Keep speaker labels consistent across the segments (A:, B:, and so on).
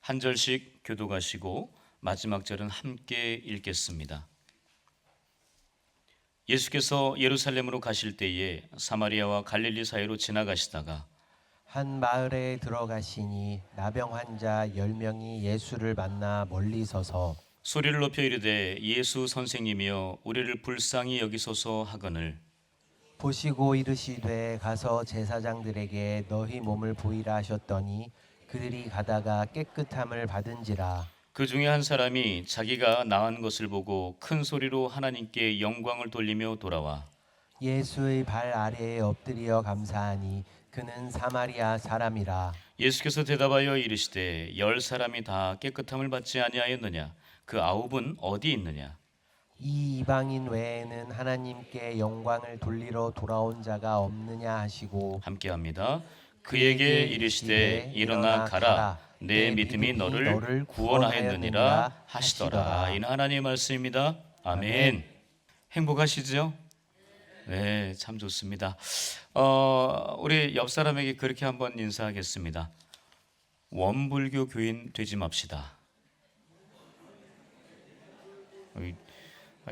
A: 한 절씩 교독하시고 마지막 절은 함께 읽겠습니다. 예수께서 예루살렘으로 가실 때에 사마리아와 갈릴리 사이로 지나가시다가
B: 한 마을에 들어가시니 나병 환자 10명이 예수를 만나 멀리 서서
A: 소리를 높여 이르되 예수 선생님이여 우리를 불쌍히 여기소서 하거늘
B: 보시고 이르시되 가서 제사장들에게 너희 몸을 보이라 하셨더니 그들이 가다가 깨끗함을 받은지라.
A: 그 중에 한 사람이 자기가 나은 것을 보고 큰 소리로 하나님께 영광을 돌리며 돌아와
B: 예수의 발 아래에 엎드려 감사하니 그는 사마리아 사람이라.
A: 예수께서 대답하여 이르시되 10사람이 다 깨끗함을 받지 아니하였느냐 그 9은 어디 있느냐
B: 이 이방인 외에는 하나님께 영광을 돌리러 돌아온 자가 없느냐 하시고
A: 함께합니다. 그에게 이르시되 일어나 가라 내 믿음이 너를 구원하였느니라 하시더라. 이는 하나님의 말씀입니다. 아멘. 행복하시죠? 네, 참 좋습니다. 우리 옆 사람에게 그렇게 한번 인사하겠습니다. 원불교 교인 되지 맙시다. 아니,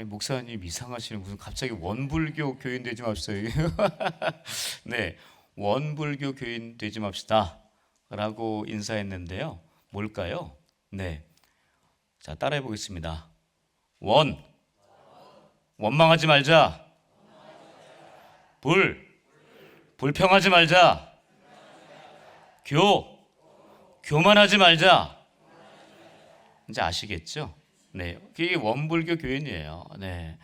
A: 목사님 이상하시는 무슨 갑자기 원불교 교인 되지 맙시다. 네, 원불교 교인 되지 맙시다 라고 인사했는데요. 뭘까요? 네, 자 따라해 보겠습니다. 원망하지 말자. 불평하지 말자. 교만하지 말자. 이제 아시겠죠? 네, 그게 원불교 교인이에요. 네,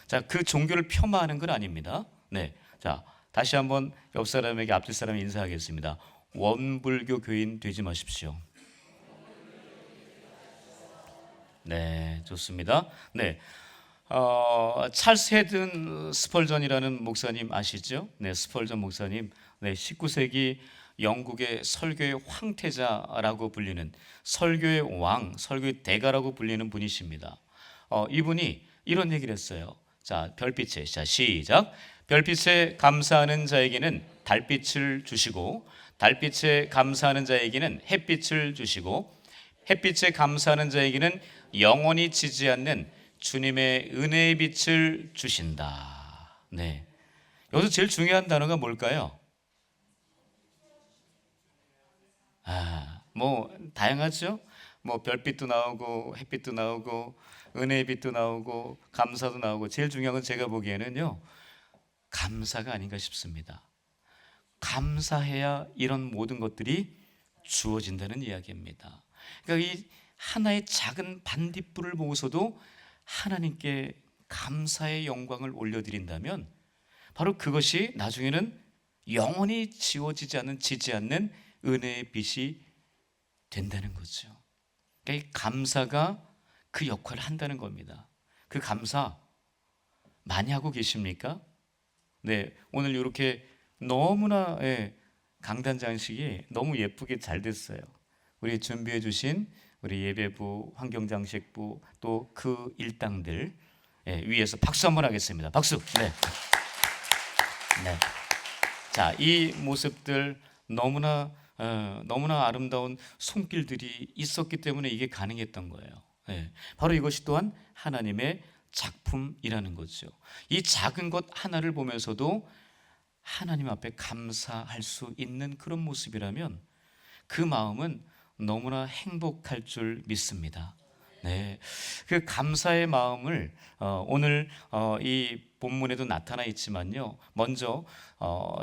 A: 자, 그 종교를 폄하하는 건 아닙니다. 네, 자, 다시 한번 옆 사람에게 앞뒤 사람이 인사하겠습니다. 원불교 교인 되지 마십시오. 네, 좋습니다. 네, 찰스 헤든 스펄전이라는 목사님 아시죠? 네, 스펄전 목사님. 네, 19세기 영국의 설교의 황태자라고 불리는 설교의 왕, 설교의 대가라고 불리는 분이십니다. 이분이 이런 얘기를 했어요. 자, 별빛에, 자, 시작. 별빛에 감사하는 자에게는 달빛을 주시고 달빛에 감사하는 자에게는 햇빛을 주시고 햇빛에 감사하는 자에게는 영원히 지지 않는 주님의 은혜의 빛을 주신다. 네, 여기서 제일 중요한 단어가 뭘까요? 뭐 다양하죠. 뭐 별빛도 나오고 햇빛도 나오고 은혜의 빛도 나오고 감사도 나오고 제일 중요한 건 제가 보기에는요, 감사가 아닌가 싶습니다. 감사해야 이런 모든 것들이 주어진다는 이야기입니다. 그러니까 이 하나의 작은 반딧불을 보고서도 하나님께 감사의 영광을 올려드린다면 바로 그것이 나중에는 영원히 지워지지 않는, 지지 않는 은혜의 빛이 된다는 거죠. 그러니까 이 감사가 그 역할을 한다는 겁니다. 그 감사 많이 하고 계십니까? 네, 오늘 이렇게 너무나 강단장식이 너무 예쁘게 잘 됐어요. 우리 준비해 주신 우리 예배부, 환경장식부 또 그 일당들 위에서 박수 한번 하겠습니다. 박수. 네. 네. 자, 이 모습들 너무나 아름다운 손길들이 있었기 때문에 이게 가능했던 거예요. 네. 바로 이것이 또한 하나님의 작품이라는 거죠. 이 작은 것 하나를 보면서도 하나님 앞에 감사할 수 있는 그런 모습이라면 그 마음은 너무나 행복할 줄 믿습니다. 네, 그 감사의 마음을 오늘 이 본문에도 나타나 있지만요. 먼저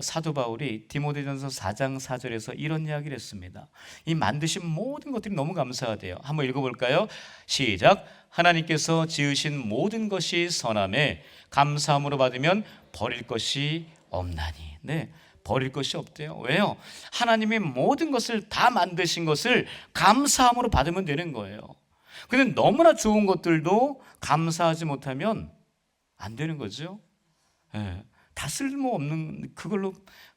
A: 사도 바울이 디모데전서 4장 4절에서 이런 이야기를 했습니다. 이 만드신 모든 것들이 너무 감사하대요. 한번 읽어볼까요? 시작. 하나님께서 지으신 모든 것이 선함에 감사함으로 받으면 버릴 것이 없나니. 네, 버릴 것이 없대요. 왜요? 하나님이 모든 것을 다 만드신 것을 감사함으로 받으면 되는 거예요. 근데 너무나 좋은 것들도 감사하지 못하면 안 되는 거죠. 다 쓸모없는 그걸로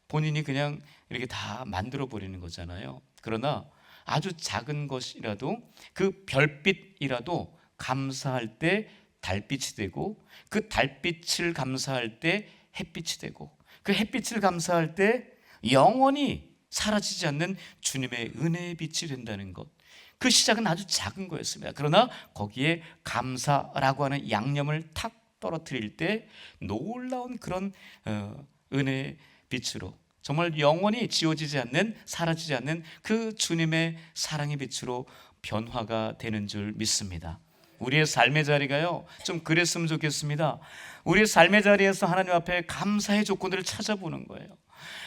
A: 본인이 그냥 이렇게 다 만들어 버리는 거잖아요. 그러나 아주 작은 것이라도 그 별빛이라도 감사할 때 달빛이 되고 그 달빛을 감사할 때 햇빛이 되고 그 햇빛을 감사할 때 영원히 사라지지 않는 주님의 은혜의 빛이 된다는 것. 그 시작은 아주 작은 거였습니다. 그러나 거기에 감사라고 하는 양념을 탁 떨어뜨릴 때 놀라운 그런 은혜의 빛으로, 정말 영원히 지워지지 않는, 사라지지 않는 그 주님의 사랑의 빛으로 변화가 되는 줄 믿습니다. 우리의 삶의 자리가요, 좀 그랬으면 좋겠습니다. 우리의 삶의 자리에서 하나님 앞에 감사의 조건들을 찾아보는 거예요.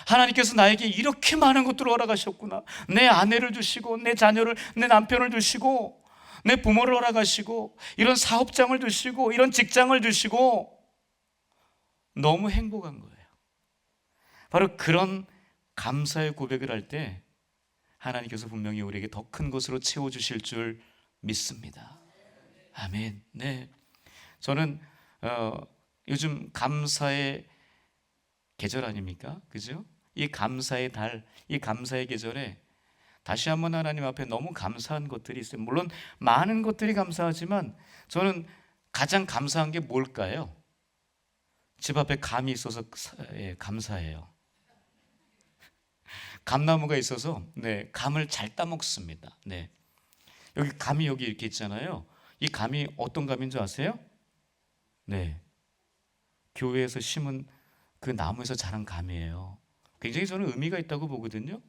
A: 하나님께서 나에게 이렇게 많은 것들을 허락하셨구나. 내 아내를 주시고, 내 자녀를, 내 남편을 주시고, 내 부모를 허락하시고, 이런 사업장을 주시고, 이런 직장을 주시고, 너무 행복한 거예요. 바로 그런 감사의 고백을 할 때 하나님께서 분명히 우리에게 더 큰 것으로 채워주실 줄 믿습니다. 아멘. 네, 저는 요즘 감사의 계절 아닙니까? 그죠? 이 감사의 달, 이 감사의 계절에 다시 한번 하나님 앞에 너무 감사한 것들이 있어요. 물론 많은 것들이 감사하지만 저는 가장 감사한 게 뭘까요? 집 앞에 감이 있어서 감사해요. 감나무가 있어서 감을 잘 따먹습니다. 여기 감이 여기 이렇게 있잖아요. 이 감이 어떤 감인 줄 아세요? 교회에서 심은 그 나무에서 자란 감이에요. 굉장히 저는 의미가 있다고 보거든요.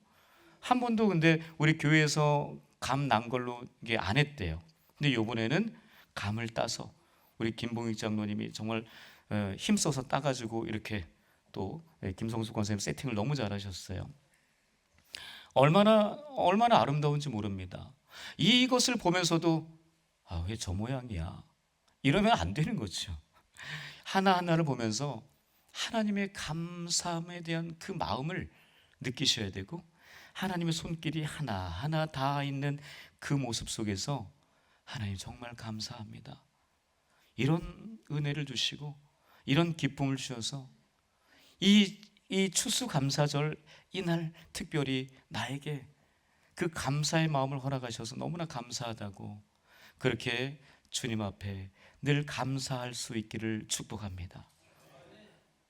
A: 한 번도 근데 우리 교회에서 감 난 걸로 이게 안 했대요. 근데 이번에는 감을 따서 우리 김봉익 장로님이 정말 힘써서 따가지고 이렇게 또 김성수 권사님 세팅을 너무 잘하셨어요. 얼마나 아름다운지 모릅니다. 이것을 보면서도 왜 저 모양이야? 이러면 안 되는 거죠. 하나하나를 보면서 하나님의 감사함에 대한 그 마음을 느끼셔야 되고, 하나님의 손길이 하나하나 다 있는 그 모습 속에서 하나님 정말 감사합니다, 이런 은혜를 주시고 이런 기쁨을 주셔서 이 추수감사절 이날 특별히 나에게 그 감사의 마음을 허락하셔서 너무나 감사하다고, 그렇게 주님 앞에 늘 감사할 수 있기를 축복합니다.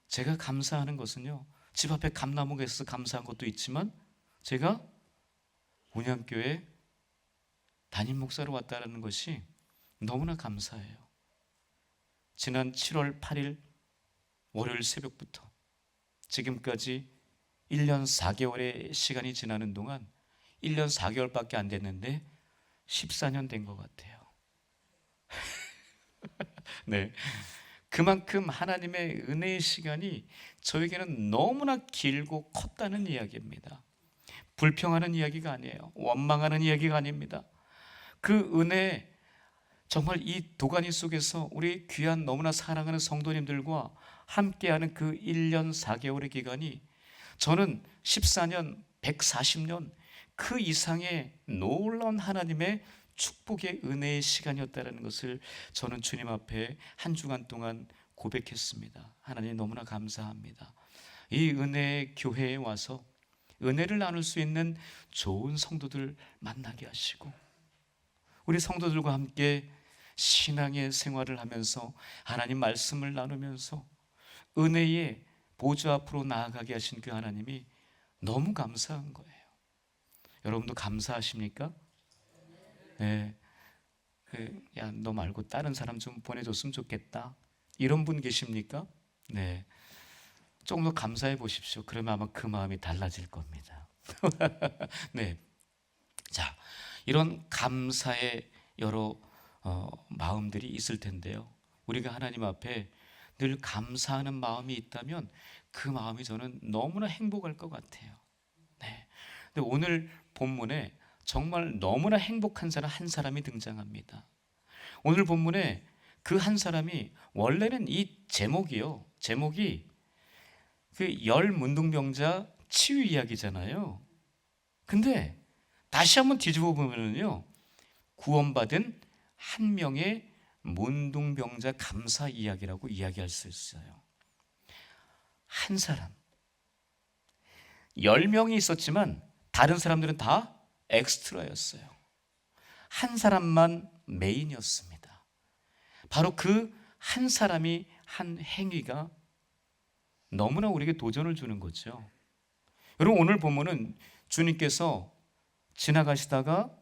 A: 제가 감사하는 것은요, 집 앞에 감나무가 있어서 감사한 것도 있지만 제가 운양교회 담임 목사로 왔다는 것이 너무나 감사해요. 지난 7월 8일 월요일 새벽부터 지금까지 1년 4개월의 시간이 지나는 동안 1년 4개월밖에 안 됐는데 14년 된 것 같아요. 그만큼 하나님의 은혜의 시간이 저에게는 너무나 길고 컸다는 이야기입니다. 불평하는 이야기가 아니에요. 원망하는 이야기가 아닙니다. 그 은혜, 정말 이 도가니 속에서 우리 귀한 너무나 사랑하는 성도님들과 함께하는 그 1년 4개월의 기간이 저는 14년, 140년 그 이상의 놀라운 하나님의 축복의 은혜의 시간이었다는 것을 저는 주님 앞에 한 주간 동안 고백했습니다. 하나님 너무나 감사합니다. 이 은혜의 교회에 와서 은혜를 나눌 수 있는 좋은 성도들 만나게 하시고, 우리 성도들과 함께 신앙의 생활을 하면서 하나님 말씀을 나누면서 은혜의 보좌 앞으로 나아가게 하신 그 하나님이 너무 감사한 거예요. 여러분도 감사하십니까? 야, 너 말고 다른 사람 좀 보내줬으면 좋겠다, 이런 분 계십니까? 조금 더 감사해 보십시오. 그러면 아마 그 마음이 달라질 겁니다. 자, 이런 감사의 여러 마음들이 있을 텐데요, 우리가 하나님 앞에 늘 감사하는 마음이 있다면 그 마음이 저는 너무나 행복할 것 같아요. 근데 오늘 본문에 정말 너무나 행복한 사람 한 사람이 등장합니다. 오늘 본문에 그 한 사람이, 원래는 이 제목이 그 열 문둥병자 치유 이야기잖아요. 근데 다시 한번 뒤집어 보면요, 구원받은 한 명의 문둥병자 감사 이야기라고 이야기할 수 있어요. 한 사람, 10명이 있었지만 다른 사람들은 다 엑스트라였어요. 한 사람만 메인이었습니다. 바로 그 한 사람이 한 행위가 너무나 우리에게 도전을 주는 거죠. 여러분, 오늘 보면은 주님께서 지나가시다가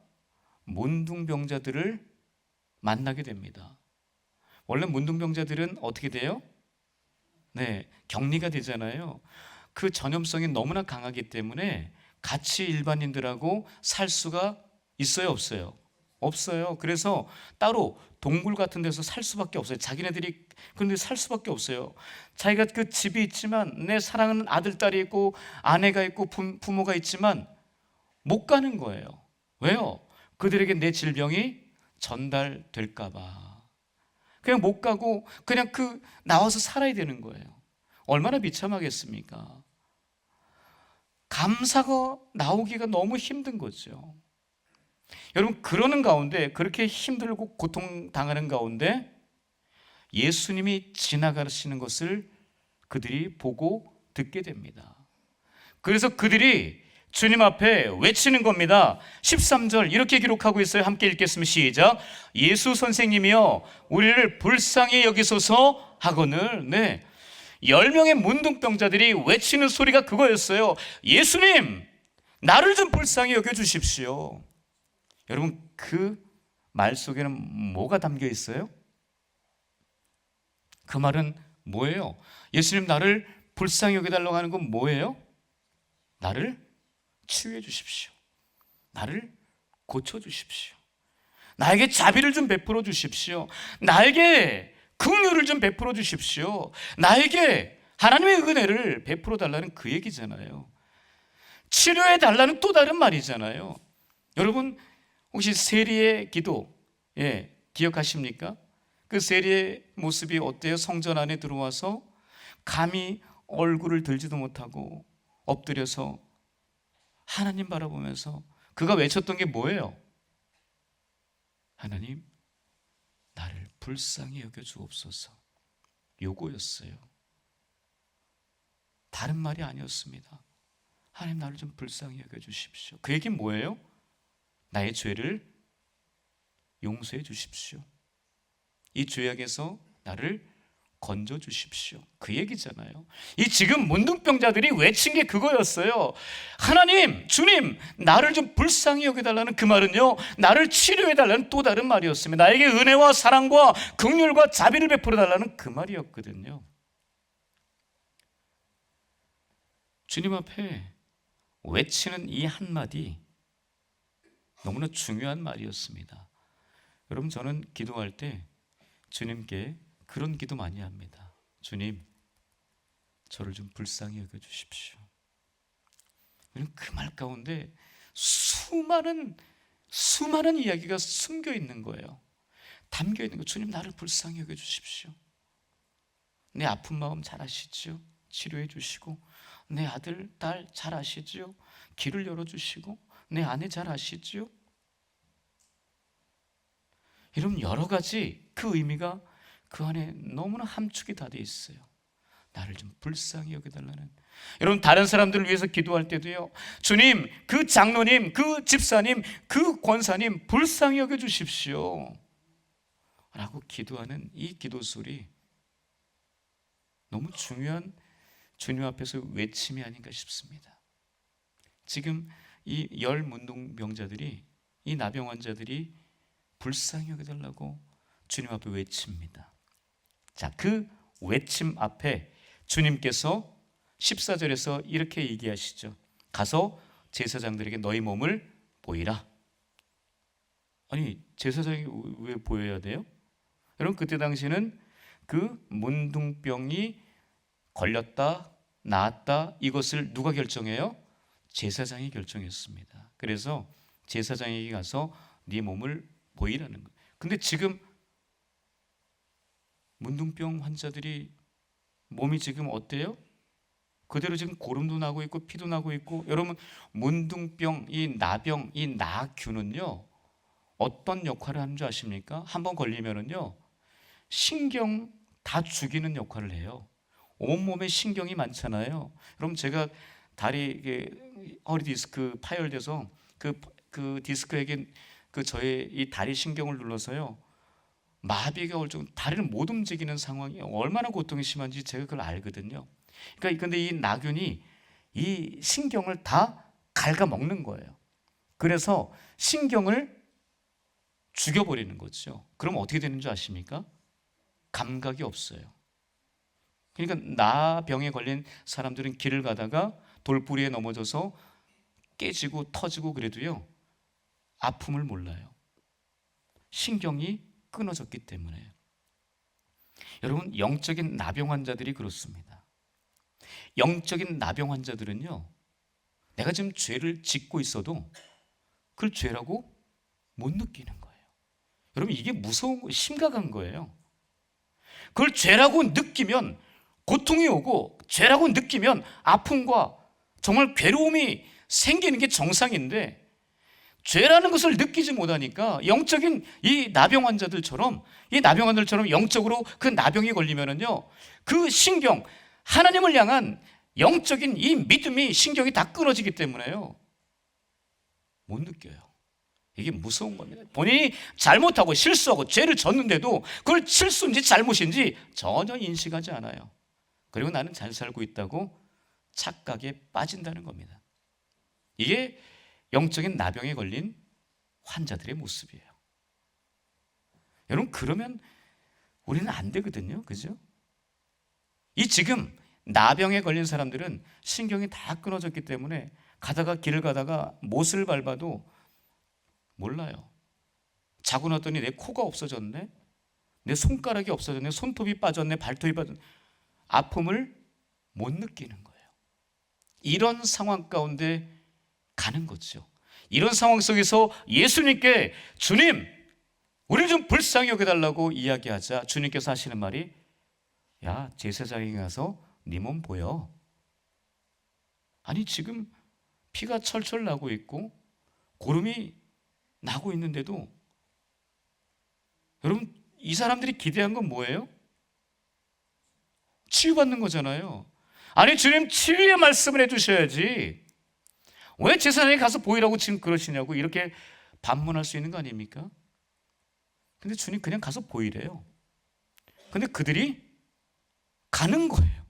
A: 문둥병자들을 만나게 됩니다. 원래 문둥병자들은 어떻게 돼요? 네, 격리가 되잖아요. 그 전염성이 너무나 강하기 때문에 같이 일반인들하고 살 수가 있어요, 없어요? 없어요. 그래서 따로 동굴 같은 데서 살 수밖에 없어요. 자기네들이 그런데 살 수밖에 없어요. 자기가 그 집이 있지만, 내 사랑하는 아들, 딸이 있고 아내가 있고 부모가 있지만 못 가는 거예요. 왜요? 그들에게 내 질병이 전달될까 봐. 그냥 못 가고 그냥 나와서 살아야 되는 거예요. 얼마나 비참하겠습니까? 감사가 나오기가 너무 힘든 거죠. 여러분, 그러는 가운데, 그렇게 힘들고 고통당하는 가운데 예수님이 지나가시는 것을 그들이 보고 듣게 됩니다. 그래서 그들이 주님 앞에 외치는 겁니다. 13절 이렇게 기록하고 있어요. 함께 읽겠습니다. 시작. 예수 선생님이여 우리를 불쌍히 여기소서 하거늘. 네, 10명의 문둥병자들이 외치는 소리가 그거였어요. 예수님, 나를 좀 불쌍히 여겨주십시오. 여러분, 그 말 속에는 뭐가 담겨 있어요? 그 말은 뭐예요? 예수님, 나를 불쌍히 여겨달라고 하는 건 뭐예요? 나를 치유해 주십시오. 나를 고쳐 주십시오. 나에게 자비를 좀 베풀어 주십시오. 나에게 긍휼을 좀 베풀어 주십시오. 나에게 하나님의 은혜를 베풀어 달라는 그 얘기잖아요. 치료해 달라는 또 다른 말이잖아요. 여러분, 혹시 세리의 기도, 기억하십니까? 그 세리의 모습이 어때요? 성전 안에 들어와서 감히 얼굴을 들지도 못하고 엎드려서 하나님 바라보면서 그가 외쳤던 게 뭐예요? 하나님, 나를 불쌍히 여겨주옵소서. 요거였어요. 다른 말이 아니었습니다. 하나님, 나를 좀 불쌍히 여겨주십시오. 그 얘기는 뭐예요? 나의 죄를 용서해 주십시오. 이 죄악에서 나를 건져 주십시오. 그 얘기잖아요. 이 지금 문둥병자들이 외친 게 그거였어요. 하나님, 주님, 나를 좀 불쌍히 여겨달라는 그 말은요, 나를 치료해달라는 또 다른 말이었습니다. 나에게 은혜와 사랑과 긍휼과 자비를 베풀어 달라는 그 말이었거든요. 주님 앞에 외치는 이 한마디 너무나 중요한 말이었습니다. 여러분, 저는 기도할 때 주님께 그런 기도 많이 합니다. 주님, 저를 좀 불쌍히 여겨주십시오. 그 말 가운데 수많은 이야기가 숨겨 있는 거예요. 담겨 있는 거. 주님, 나를 불쌍히 여겨주십시오. 내 아픈 마음 잘 아시죠? 치료해 주시고, 내 아들, 딸 잘 아시죠? 길을 열어주시고, 내 아내 잘 아시죠? 이런 여러 가지 그 의미가 그 안에 너무나 함축이 다 돼 있어요. 나를 좀 불쌍히 여겨달라는. 여러분, 다른 사람들을 위해서 기도할 때도요, 주님, 그 장로님, 그 집사님, 그 권사님 불쌍히 여겨주십시오 라고 기도하는 이 기도 소리, 너무 중요한 주님 앞에서 외침이 아닌가 싶습니다. 지금 이 10 문둥병자들이, 이 나병 환자들이 불쌍히 여겨달라고 주님 앞에 외칩니다. 자, 그 외침 앞에 주님께서 14절에서 이렇게 얘기하시죠. 가서 제사장들에게 너희 몸을 보이라. 아니, 제사장이 왜 보여야 돼요? 여러분, 그때 당시에는 그 문둥병이 걸렸다, 나았다, 이것을 누가 결정해요? 제사장이 결정했습니다. 그래서 제사장에게 가서 네 몸을 보이라는 거예요. 근데 지금 문둥병 환자들이 몸이 지금 어때요? 그대로 지금 고름도 나고 있고 피도 나고 있고. 여러분, 문둥병, 이 나병, 이 나균은요, 어떤 역할을 하는 줄 아십니까? 한번 걸리면은요, 신경 다 죽이는 역할을 해요. 온몸에 신경이 많잖아요. 그럼 제가 다리, 허리 디스크 파열돼서 그 디스크에게 저의 이 다리 신경을 눌러서요, 마비가 올 정도, 다리를 못 움직이는 상황이 얼마나 고통이 심한지 제가 그걸 알거든요. 그러니까 근데 이 나균이 이 신경을 다 갉아먹는 거예요. 그래서 신경을 죽여버리는 거죠. 그럼 어떻게 되는 줄 아십니까? 감각이 없어요. 그러니까 나병에 걸린 사람들은 길을 가다가 돌부리에 넘어져서 깨지고 터지고 그래도요, 아픔을 몰라요. 신경이 끊어졌기 때문에. 여러분, 영적인 나병 환자들이 그렇습니다. 영적인 나병 환자들은요, 내가 지금 죄를 짓고 있어도 그걸 죄라고 못 느끼는 거예요. 여러분, 이게 무서운, 심각한 거예요. 그걸 죄라고 느끼면 고통이 오고, 죄라고 느끼면 아픔과 정말 괴로움이 생기는 게 정상인데, 죄라는 것을 느끼지 못하니까 영적인 이 나병 환자들처럼 영적으로 그 나병이 걸리면은요, 그 신경, 하나님을 향한 영적인 이 믿음이, 신경이 다 끊어지기 때문에요, 못 느껴요. 이게 무서운 겁니다. 본인이 잘못하고 실수하고 죄를 졌는데도 그걸 실수인지 잘못인지 전혀 인식하지 않아요. 그리고 나는 잘 살고 있다고 착각에 빠진다는 겁니다. 이게 영적인 나병에 걸린 환자들의 모습이에요. 여러분, 그러면 우리는 안 되거든요. 그죠? 이 지금 나병에 걸린 사람들은 신경이 다 끊어졌기 때문에 길을 가다가 못을 밟아도 몰라요. 자고 났더니 내 코가 없어졌네, 내 손가락이 없어졌네, 손톱이 빠졌네, 발톱이 빠졌네. 아픔을 못 느끼는 거예요. 이런 상황 가운데 가는 거죠. 이런 상황 속에서 예수님께 주님, 우리를 좀 불쌍히 여겨달라고 이야기하자 주님께서 하시는 말이, 야, 제사장에 가서 네 몸 보여. 아니, 지금 피가 철철 나고 있고 고름이 나고 있는데도, 여러분, 이 사람들이 기대한 건 뭐예요? 치유받는 거잖아요. 아니, 주님, 치유의 말씀을 해주셔야지 왜 제사장에 가서 보이라고 지금 그러시냐고 이렇게 반문할 수 있는 거 아닙니까? 근데 주님 그냥 가서 보이래요. 근데 그들이 가는 거예요.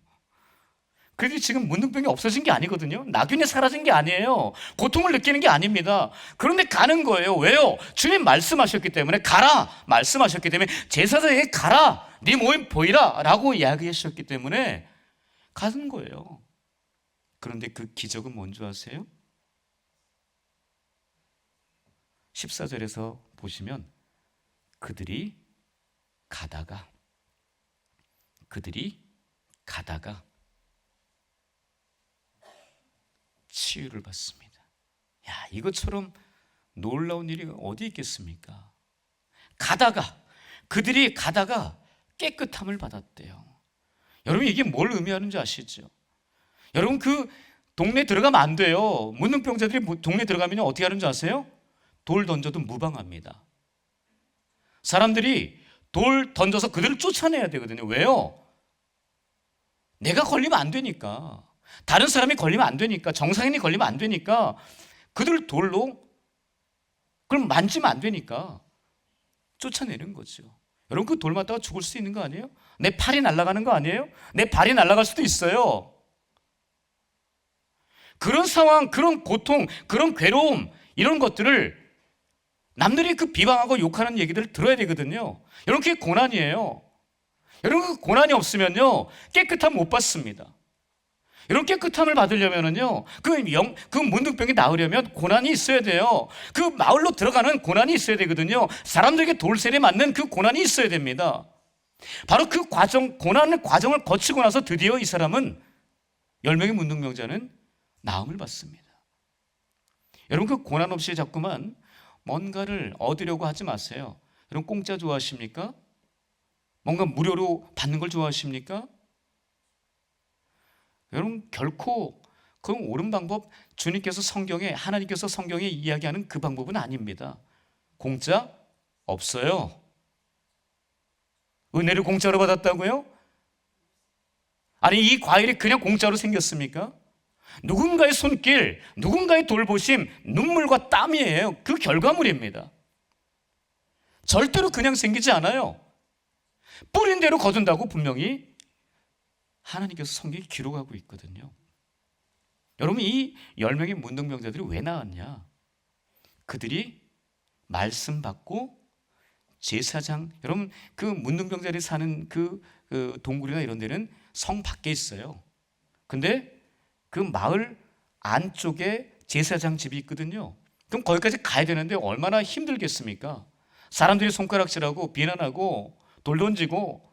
A: 그들이 지금 문둥병이 없어진 게 아니거든요. 나균이 사라진 게 아니에요. 고통을 느끼는 게 아닙니다. 그런데 가는 거예요. 왜요? 주님 말씀하셨기 때문에, 가라 말씀하셨기 때문에, 제사장에게 가라, 네 몸이 보이라 라고 이야기하셨기 때문에 가는 거예요. 그런데 그 기적은 뭔지 아세요? 14절에서 보시면 그들이 가다가 치유를 받습니다. 야, 이것처럼 놀라운 일이 어디 있겠습니까? 그들이 가다가 깨끗함을 받았대요. 여러분, 이게 뭘 의미하는지 아시죠? 여러분, 그 동네 들어가면 안 돼요. 문둥병자들이 동네 들어가면 어떻게 하는 줄 아세요? 돌 던져도 무방합니다. 사람들이 돌 던져서 그들을 쫓아내야 되거든요. 왜요? 내가 걸리면 안 되니까, 다른 사람이 걸리면 안 되니까, 정상인이 걸리면 안 되니까, 그들 돌로 그걸 만지면 안 되니까 쫓아내는 거죠. 여러분, 그 돌 맞다가 죽을 수 있는 거 아니에요? 내 팔이 날아가는 거 아니에요? 내 발이 날아갈 수도 있어요. 그런 상황, 그런 고통, 그런 괴로움, 이런 것들을 남들이 그 비방하고 욕하는 얘기들을 들어야 되거든요. 여러분, 그게 고난이에요. 여러분, 그 고난이 없으면요, 깨끗함 못 받습니다. 여러분, 깨끗함을 받으려면은요, 그 문둥병이 나으려면 고난이 있어야 돼요. 그 마을로 들어가는 고난이 있어야 되거든요. 사람들에게 돌쇠에 맞는 그 고난이 있어야 됩니다. 바로 그 고난의 과정을 거치고 나서 드디어 이 사람은, 10명의 문둥병자는 나음을 받습니다. 여러분, 그 고난 없이 자꾸만 뭔가를 얻으려고 하지 마세요. 여러분, 공짜 좋아하십니까? 뭔가 무료로 받는 걸 좋아하십니까? 여러분, 결코 그 옳은 방법, 하나님께서 성경에 이야기하는 그 방법은 아닙니다. 공짜 없어요. 은혜를 공짜로 받았다고요? 아니, 이 과일이 그냥 공짜로 생겼습니까? 누군가의 손길, 누군가의 돌보심, 눈물과 땀이에요. 그 결과물입니다. 절대로 그냥 생기지 않아요. 뿌린 대로 거둔다고 분명히 하나님께서 성경에 기록하고 있거든요. 여러분, 이 10명의 문둥병자들이 왜 나왔냐? 그들이 말씀 받고 제사장, 여러분 그 문둥병자들이 사는 그 동굴이나 이런 데는 성 밖에 있어요. 근데 그 마을 안쪽에 제사장 집이 있거든요. 그럼 거기까지 가야 되는데 얼마나 힘들겠습니까? 사람들이 손가락질하고 비난하고 돌 던지고,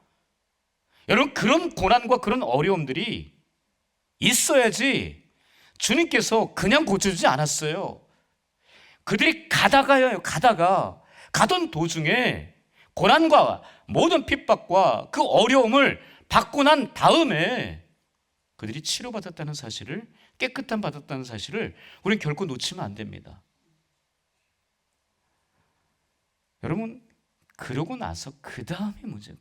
A: 여러분 그런 고난과 그런 어려움들이 있어야지 주님께서 그냥 고쳐주지 않았어요. 그들이 가던 도중에 고난과 모든 핍박과 그 어려움을 받고 난 다음에 그들이 치료받았다는 사실을, 깨끗함 받았다는 사실을 우리는 결코 놓치면 안 됩니다. 여러분 그러고 나서 그 다음이 문제예요.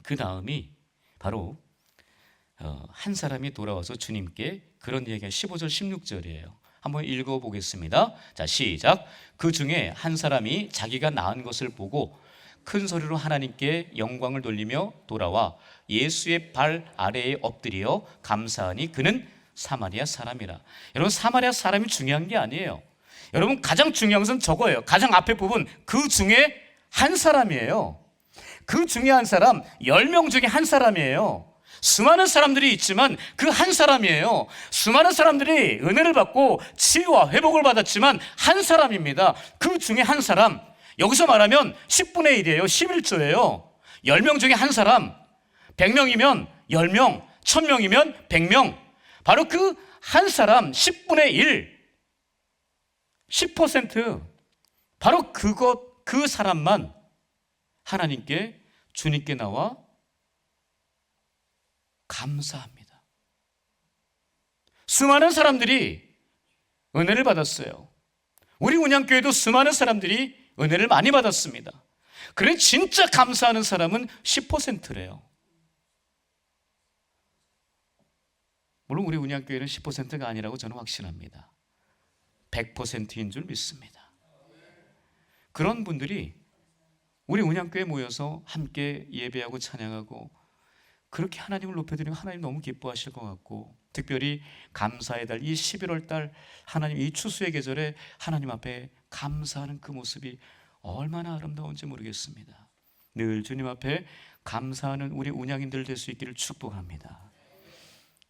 A: 그 다음이 바로 한 사람이 돌아와서 주님께 그런 얘기가 15절 16절이에요. 한번 읽어보겠습니다. 자, 시작. 그 중에 한 사람이 자기가 낳은 것을 보고 큰 소리로 하나님께 영광을 돌리며 돌아와 예수의 발 아래에 엎드려 감사하니 그는 사마리아 사람이라. 여러분 사마리아 사람이 중요한 게 아니에요. 여러분 가장 중요한 것은 저거예요. 가장 앞에 부분, 그 중에 한 사람이에요. 그 중에 한 사람, 10명 중에 한 사람이에요. 수많은 사람들이 있지만 그 한 사람이에요. 수많은 사람들이 은혜를 받고 치유와 회복을 받았지만 한 사람입니다. 그 중에 한 사람, 여기서 말하면 10분의 1이에요 11조예요 10명 중에 한 사람, 100명이면 10명, 1000명이면 100명. 바로 그 한 사람 10분의 1, 10%, 바로 그 사람만 하나님께, 주님께 나와 감사합니다. 수많은 사람들이 은혜를 받았어요. 우리 운양교회도 수많은 사람들이 은혜를 많이 받았습니다. 그래 진짜 감사하는 사람은 10%래요. 물론 우리 운양교회는 10%가 아니라고 저는 확신합니다. 100%인 줄 믿습니다. 그런 분들이 우리 운양교회에 모여서 함께 예배하고 찬양하고 그렇게 하나님을 높여드리면 하나님 너무 기뻐하실 것 같고, 특별히 감사의 달 이 11월 달 하나님 이 추수의 계절에 하나님 앞에 감사하는 그 모습이 얼마나 아름다운지 모르겠습니다. 늘 주님 앞에 감사하는 우리 운양인들 될 수 있기를 축복합니다.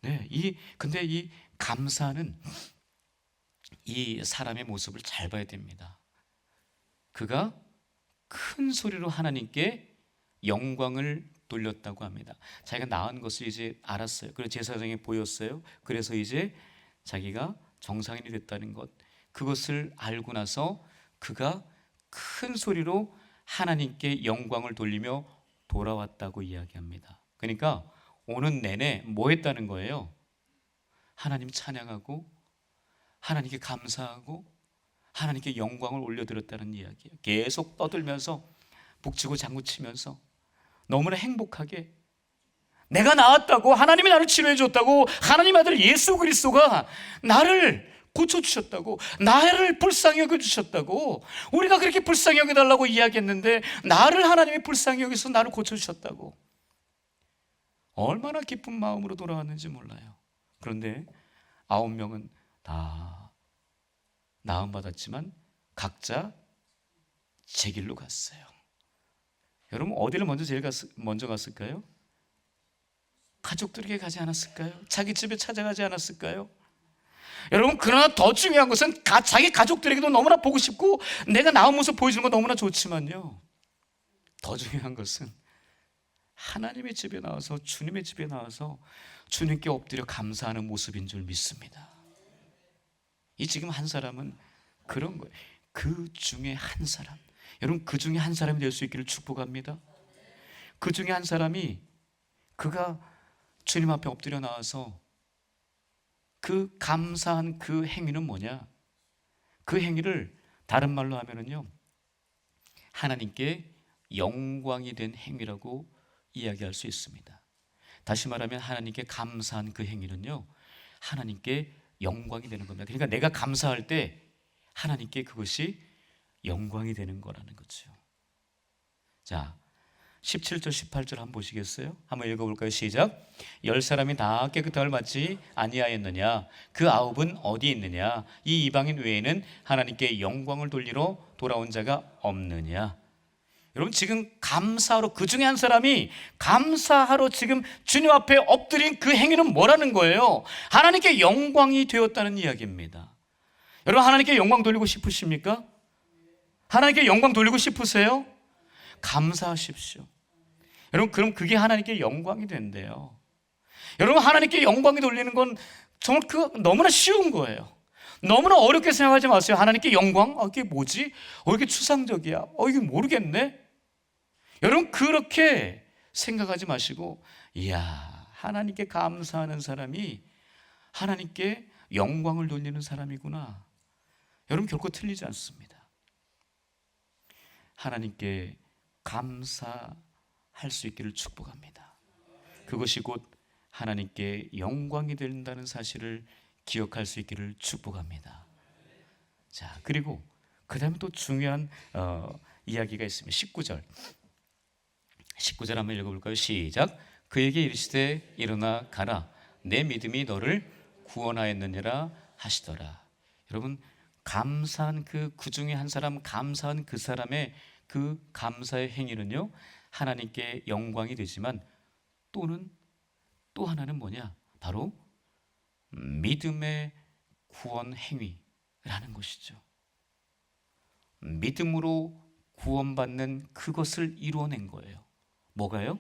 A: 네, 근데 이 감사하는 이 사람의 모습을 잘 봐야 됩니다. 그가 큰 소리로 하나님께 영광을 돌렸다고 합니다. 자기가 낳은 것을 이제 알았어요. 그래서 제사장에 보였어요. 그래서 이제 자기가 정상인이 됐다는 것, 그것을 알고 나서 그가 큰 소리로 하나님께 영광을 돌리며 돌아왔다고 이야기합니다. 그러니까 오는 내내 뭐 했다는 거예요? 하나님 찬양하고 하나님께 감사하고 하나님께 영광을 올려드렸다는 이야기예요. 계속 떠들면서 북치고 장구치면서 너무나 행복하게 내가 나았다고, 하나님이 나를 치료해 줬다고, 하나님 아들 예수 그리스도가 나를 고쳐주셨다고, 나를 불쌍히 여겨주셨다고, 우리가 그렇게 불쌍히 여겨달라고 이야기했는데 나를 하나님이 불쌍히 여기서 나를 고쳐주셨다고 얼마나 기쁜 마음으로 돌아왔는지 몰라요. 그런데 9명은 다 나음받았지만 각자 제 길로 갔어요. 여러분 어디를 먼저 갔을까요? 가족들에게 가지 않았을까요? 자기 집에 찾아가지 않았을까요? 여러분 그러나 더 중요한 것은 자기 가족들에게도 너무나 보고 싶고 내가 나은 모습 보여주는 건 너무나 좋지만요, 더 중요한 것은 하나님의 집에 나와서, 주님의 집에 나와서 주님께 엎드려 감사하는 모습인 줄 믿습니다. 이 지금 한 사람은 그런 거예요. 그 중에 한 사람, 여러분 그 중에 한 사람이 될 수 있기를 축복합니다. 그 중에 한 사람이 그가 주님 앞에 엎드려 나와서 그 감사한 그 행위는 뭐냐? 그 행위를 다른 말로 하면은요, 하나님께 영광이 된 행위라고 이야기할 수 있습니다. 다시 말하면 하나님께 감사한 그 행위는요, 하나님께 영광이 되는 겁니다. 그러니까 내가 감사할 때 하나님께 그것이 영광이 되는 거라는 거죠. 자, 17절 18절 한번 보시겠어요? 한번 읽어볼까요? 시작. 10사람이 다 깨끗함을 받지 아니하였느냐? 그 9은 어디 있느냐? 이 이방인 외에는 하나님께 영광을 돌리러 돌아온 자가 없느냐? 여러분, 지금 감사하러, 그 중에 한 사람이 감사하러 지금 주님 앞에 엎드린 그 행위는 뭐라는 거예요? 하나님께 영광이 되었다는 이야기입니다. 여러분, 하나님께 영광 돌리고 싶으십니까? 하나님께 영광 돌리고 싶으세요? 감사하십시오. 여러분, 그럼 그게 하나님께 영광이 된대요. 여러분, 하나님께 영광이 돌리는 건 정말 너무나 쉬운 거예요. 너무나 어렵게 생각하지 마세요. 하나님께 영광? 이게 뭐지? 이게 추상적이야. 이게 모르겠네. 여러분, 그렇게 생각하지 마시고, 이야, 하나님께 감사하는 사람이 하나님께 영광을 돌리는 사람이구나. 여러분, 결코 틀리지 않습니다. 하나님께 감사할 수 있기를 축복합니다. 그것이 곧 하나님께 영광이 된다는 사실을 기억할 수 있기를 축복합니다. 자, 그리고 그 다음에 또 중요한 이야기가 있습니다. 19절 한번 읽어볼까요? 시작. 그에게 이르시되 일어나 가라. 내 믿음이 너를 구원하였느니라 하시더라. 여러분, 감사한 그 중에 한 사람, 감사한 그 사람의 그 감사의 행위는요, 하나님께 영광이 되지만 또 하나는 뭐냐? 바로 믿음의 구원 행위라는 것이죠. 믿음으로 구원받는 그것을 이루어낸 거예요. 뭐가요?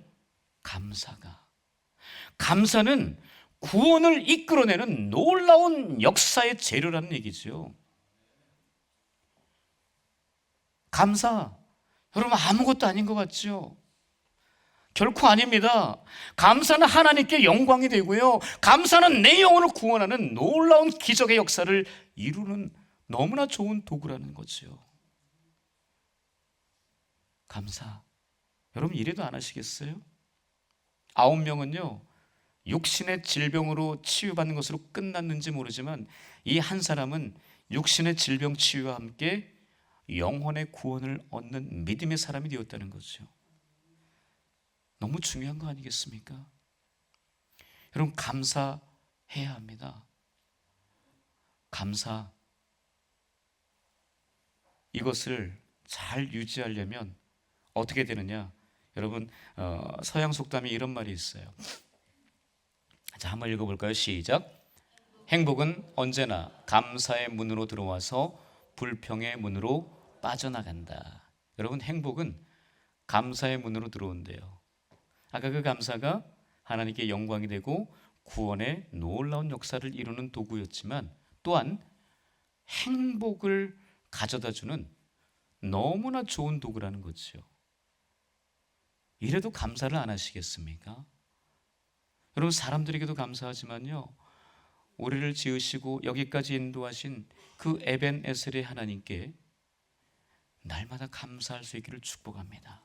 A: 감사는 구원을 이끌어내는 놀라운 역사의 재료라는 얘기죠. 감사, 여러분, 아무것도 아닌 것 같죠? 결코 아닙니다. 감사는 하나님께 영광이 되고요, 감사는 내 영혼을 구원하는 놀라운 기적의 역사를 이루는 너무나 좋은 도구라는 거죠. 감사, 여러분, 이래도 안 하시겠어요? 9명은요 육신의 질병으로 치유받는 것으로 끝났는지 모르지만, 이 한 사람은 육신의 질병 치유와 함께 영혼의 구원을 얻는 믿음의 사람이 되었다는 거죠. 너무 중요한 거 아니겠습니까? 여러분, 감사해야 합니다. 감사, 이것을 잘 유지하려면 어떻게 되느냐? 여러분, 서양 속담에 이런 말이 있어요. 자, 한번 읽어볼까요? 시작. 행복은 언제나 감사의 문으로 들어와서 불평의 문으로 빠져나간다. 여러분, 행복은 감사의 문으로 들어온대요. 아까 그 감사가 하나님께 영광이 되고 구원의 놀라운 역사를 이루는 도구였지만, 또한 행복을 가져다주는 너무나 좋은 도구라는 거죠. 이래도 감사를 안 하시겠습니까? 여러분, 사람들에게도 감사하지만요, 우리를 지으시고 여기까지 인도하신 그 에벤에셀의 하나님께 날마다 감사할 수 있기를 축복합니다.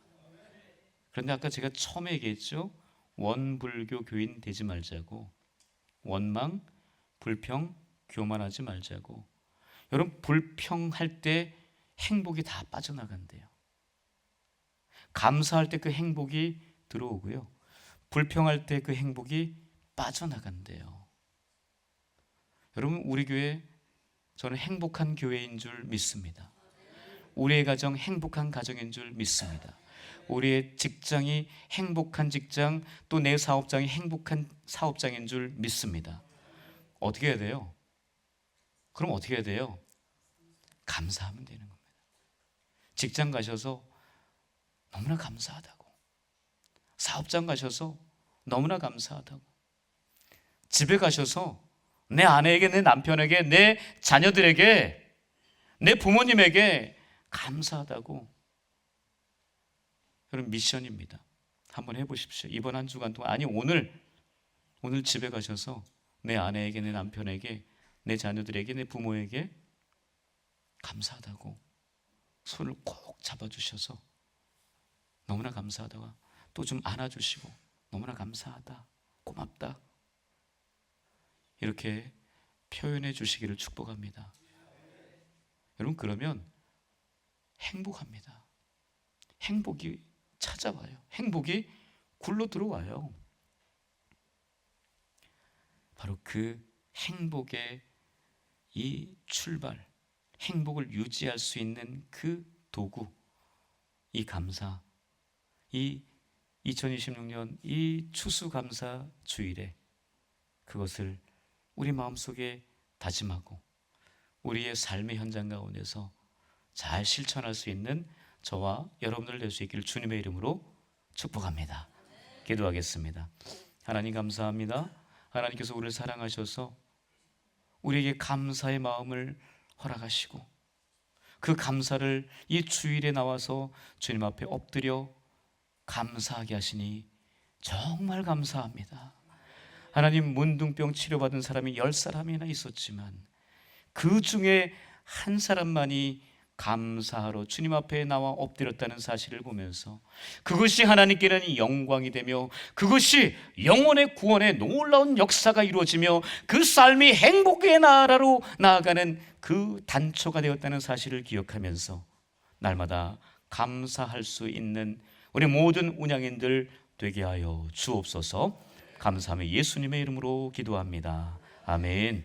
A: 그런데 아까 제가 처음에 얘기했죠, 원불교 교인 되지 말자고, 원망, 불평, 교만하지 말자고. 여러분, 불평할 때 행복이 다 빠져나간대요. 감사할 때 그 행복이 들어오고요, 불평할 때 그 행복이 빠져나간대요. 여러분, 우리 교회, 저는 행복한 교회인 줄 믿습니다. 우리의 가정 행복한 가정인 줄 믿습니다. 우리의 직장이 행복한 직장, 또 내 사업장이 행복한 사업장인 줄 믿습니다. 어떻게 해야 돼요? 그럼 어떻게 해야 돼요? 감사하면 되는 겁니다. 직장 가셔서 너무나 감사하다고, 사업장 가셔서 너무나 감사하다고, 집에 가셔서 내 아내에게, 내 남편에게, 내 자녀들에게, 내 부모님에게 감사하다고. 여러분, 미션입니다. 한번 해보십시오. 이번 한 주간 동안, 아니 오늘 집에 가셔서 내 아내에게, 내 남편에게, 내 자녀들에게, 내 부모에게 감사하다고 손을 꼭 잡아주셔서 너무나 감사하다고, 또 좀 안아주시고 너무나 감사하다, 고맙다, 이렇게 표현해 주시기를 축복합니다. 여러분, 그러면 행복합니다. 행복이 찾아와요. 행복이 굴러 들어와요. 바로 그 행복의 이 출발, 행복을 유지할 수 있는 그 도구, 이 감사, 이 2026년 이 추수감사 주일에 그것을 우리 마음속에 다짐하고 우리의 삶의 현장 가운데서 잘 실천할 수 있는 저와 여러분들 될 수 있기를 주님의 이름으로 축복합니다. 기도하겠습니다. 하나님 감사합니다. 하나님께서 우리를 사랑하셔서 우리에게 감사의 마음을 허락하시고 그 감사를 이 주일에 나와서 주님 앞에 엎드려 감사하게 하시니 정말 감사합니다. 하나님, 문둥병 치료받은 사람이 10사람이나 있었지만 그 중에 한 사람만이 감사하러 주님 앞에 나와 엎드렸다는 사실을 보면서 그것이 하나님께는 영광이 되며 그것이 영혼의 구원의 놀라운 역사가 이루어지며 그 삶이 행복의 나라로 나아가는 그 단초가 되었다는 사실을 기억하면서 날마다 감사할 수 있는 우리 모든 운양인들 되게 하여 주옵소서. 감사하며 예수님의 이름으로 기도합니다. 아멘.